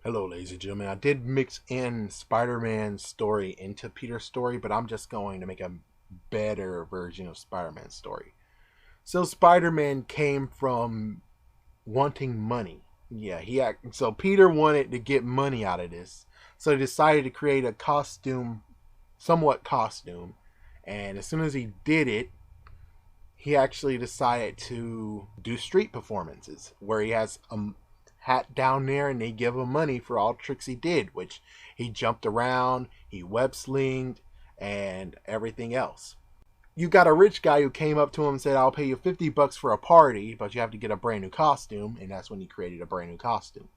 Hello, ladies and gentlemen. I did mix in Spider-Man's story into Peter's story, but I'm just going to make a better version of Spider-Man's story. So Spider-Man came from wanting money. Yeah, so Peter wanted to get money out of this. So he decided to create a somewhat costume, and as soon as he did it, he actually decided to do street performances where he has a hat down there and they give him money for all the tricks he did, which he jumped around, he web slinged, and everything else. You got a rich guy who came up to him and said, I'll pay you $50 for a party, but you have to get a brand new costume, and that's when he created a brand new costume.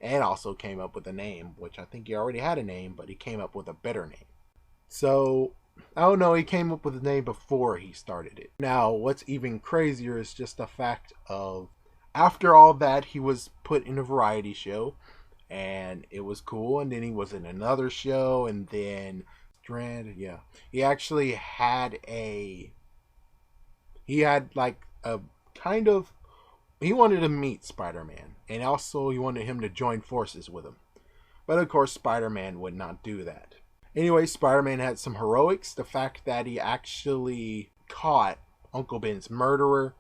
And also came up with a name, which I think he already had a name, but he came up with a better name. So, I don't know, he came up with a name before he started it. Now, what's even crazier is just the fact of after all that, he was put in a variety show, and it was cool. And then he was in another show, and then Strand, yeah, he actually had he had like a kind of he wanted to meet Spider-Man, and also he wanted him to join forces with him. But of course, Spider-Man would not do that. Anyway, Spider-Man had some heroics. The fact that he actually caught Uncle Ben's murderer.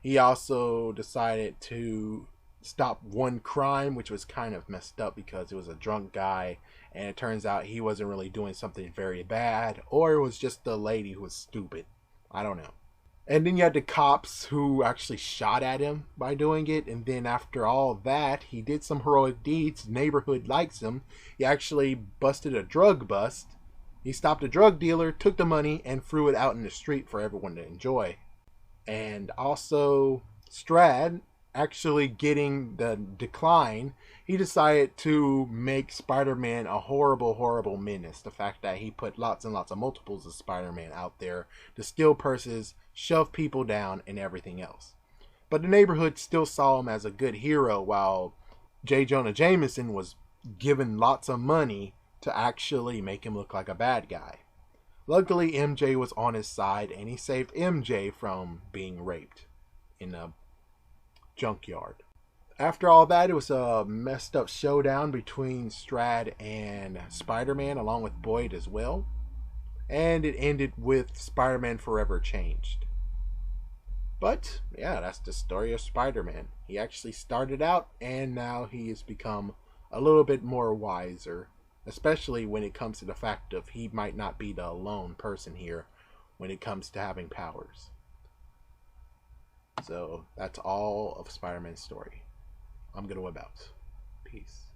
He also decided to stop one crime, which was kind of messed up because it was a drunk guy, and it turns out he wasn't really doing something very bad, or it was just the lady who was stupid. I don't know. And then you had the cops who actually shot at him by doing it. And then after all that, he did some heroic deeds. The neighborhood likes him. He actually busted a drug bust. He stopped a drug dealer, took the money, and threw it out in the street for everyone to enjoy. And also, Strad actually getting the decline, he decided to make Spider-Man a horrible, horrible menace. The fact that he put lots and lots of multiples of Spider-Man out there to steal purses, shove people down, and everything else. But the neighborhood still saw him as a good hero, while J. Jonah Jameson was given lots of money to actually make him look like a bad guy. Luckily, MJ was on his side, and he saved MJ from being raped in a junkyard. After all that, it was a messed up showdown between Strad and Spider-Man, along with Boyd as well. And it ended with Spider-Man Forever Changed. But, yeah, that's the story of Spider-Man. He actually started out, and now he has become a little bit more wiser, especially when it comes to the fact of he might not be the lone person here when it comes to having powers. So that's all of Spider-Man's story. I'm going to whip out. Peace.